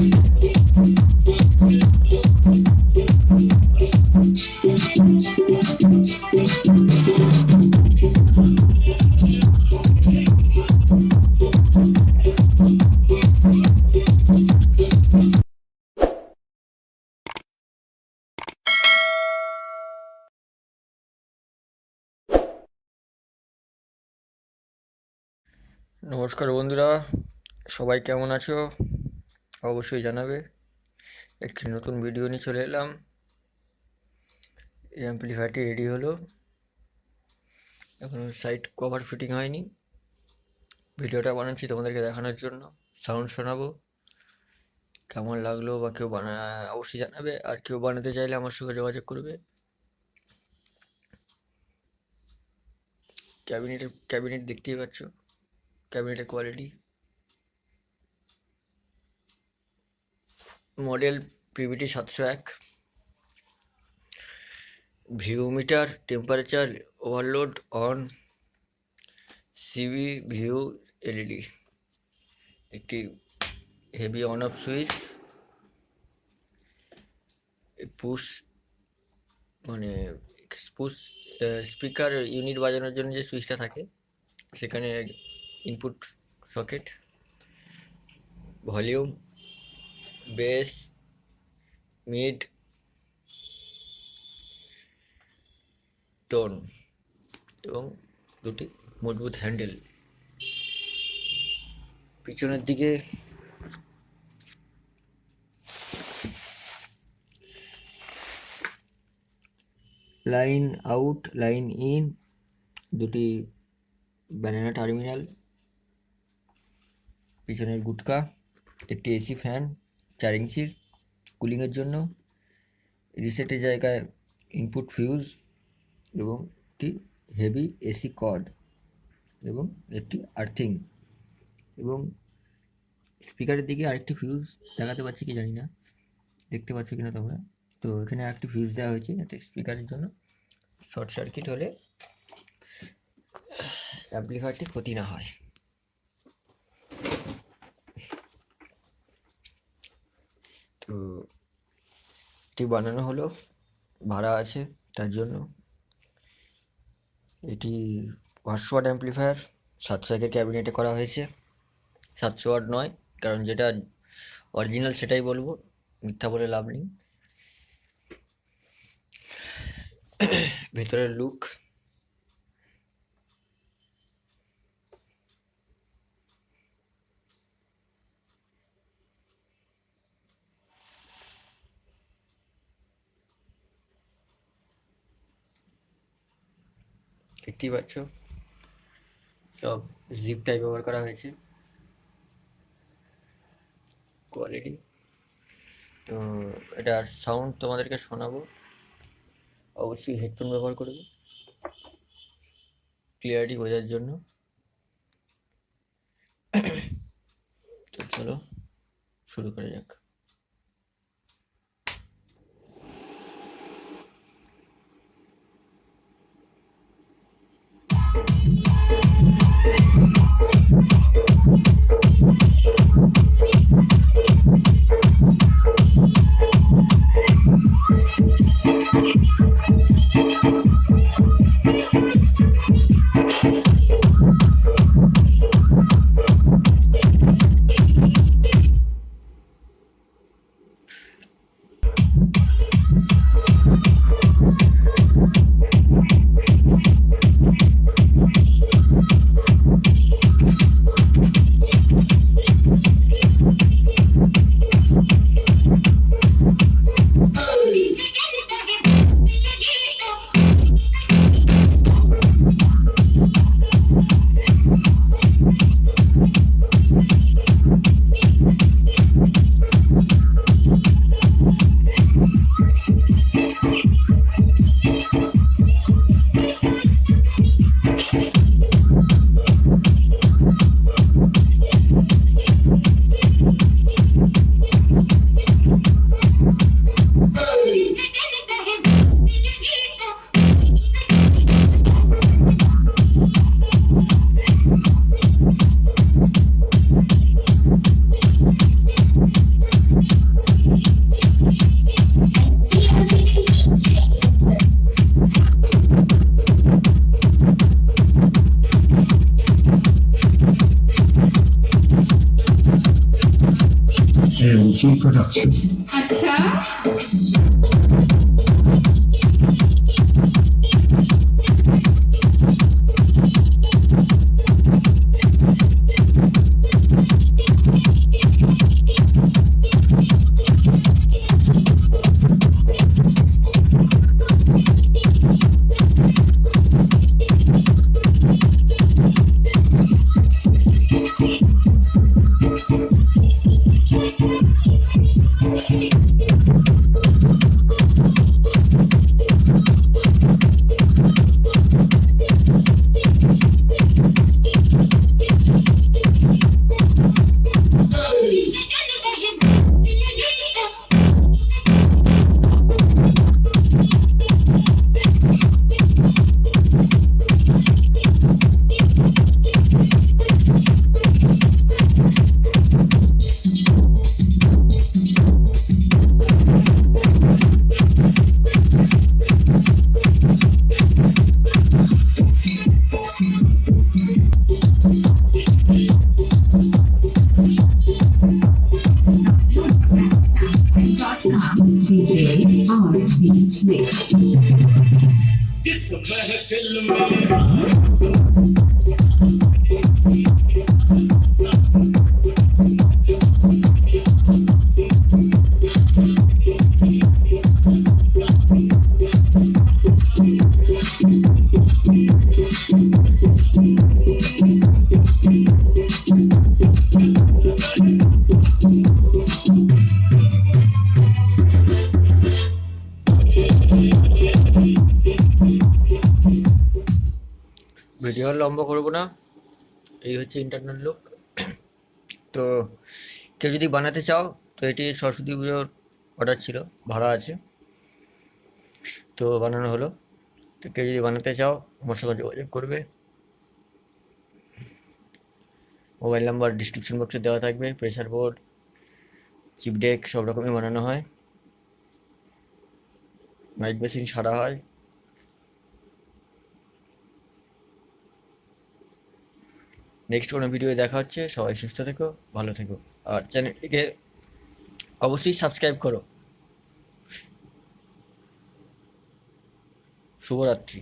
নমস্কার বন্ধুরা, সবাই কেমন আছো? অবশ্যই জানাবে। একটি নতুন ভিডিও নিয়ে চলে এলাম। এই অ্যাম্পলিফায়ারটি রেডি হলো, এখনো সাইড কভার ফিটিং হয়নি। ভিডিওটা বানাচ্ছি তোমাদেরকে দেখানোর জন্য, সাউন্ড শোনাবো। কেমন লাগলো বা কেউ অবশ্যই জানাবে। আর কেউ বানাতে চাইলে আমার সঙ্গে যোগাযোগ করবে। ক্যাবিনেট দেখতেই পাচ্ছ, ক্যাবিনেটের quality. Model PBT 701। View meter, temperature, overload on, CB view LED, একটি heavy on off switch, push push speaker unit বাজানোর জন্য যে সুইচটা থাকে সেখানে input socket, volume, bass, mid, tone এবং দুটি মজবুত হ্যান্ডেল। পিছনের দিকে লাইন আউট, লাইন ইন, দুটি ব্যানানা টার্মিনাল, পিছনের গুটকা, একটি এসি ফ্যান 4 ইঞ্চির কুলিংয়ের জন্য, রিসেটের জায়গায় ইনপুট ফিউজ এবং একটি হেভি এসি কর্ড এবং একটি আর্থিং, এবং স্পিকারের দিকে আরেকটি ফিউজ দেখাতে পাচ্ছি কি জানি না, দেখতে পাচ্ছ কিনা তোমরা। তো এখানে আরেকটি ফিউজ দেওয়া হয়েছে যাতে স্পিকারের জন্য শর্ট সার্কিট হলে অ্যাম্পলিফায়ারটি ক্ষতি না হয়। তো এটি বানানো হলো, ভাড়া আছে তার জন্য। এটি 500 ওয়াট অ্যাম্পলিফায়ার 701 ক্যাবিনেটে করা হয়েছে। 700 ওয়াট নয়, কারণ যেটা অরিজিনাল সেটাই বলবো, মিথ্যা বলে লাভ নেই। ভেতরের লুক, দেখতেই পাচ্ছ, সব জিপ টাইপ ব্যবহার করা হয়েছে। কোয়ালিটি তো এটা সাউন্ড তোমাদেরকে শোনাবো, অবশ্যই হেডফোন ব্যবহার করবে ক্লিয়ারিটি বোঝার জন্য। তো চলো শুরু করা যাক। AMG Production. ভিডিও লম্বা করবো না, এই হচ্ছে ইন্টারনাল লুক। তো কেউ যদি বানাতে চাও, তো এটি সরস্বতী পুজোর অর্ডার ছিল, ভাড়া আছে, তো বানানো হলো। তো কেউ যদি বানাতে চাও আমার সঙ্গে যোগাযোগ করবে। মোবাইল নাম্বার ডিসক্রিপশন বক্সে দেওয়া থাকবে। প্রেসার বোর্ড, চিপ ডেক সব রকমই বানানো হয়, মাইক মেশিন সারা হয়। নেক্সট কোনো ভিডিও দেখা হচ্ছে। সবাই সুস্থ থেকো, ভালো থেকো, আর চ্যানেলটিকে অবশ্যই সাবস্ক্রাইব করো। শুভরাত্রি।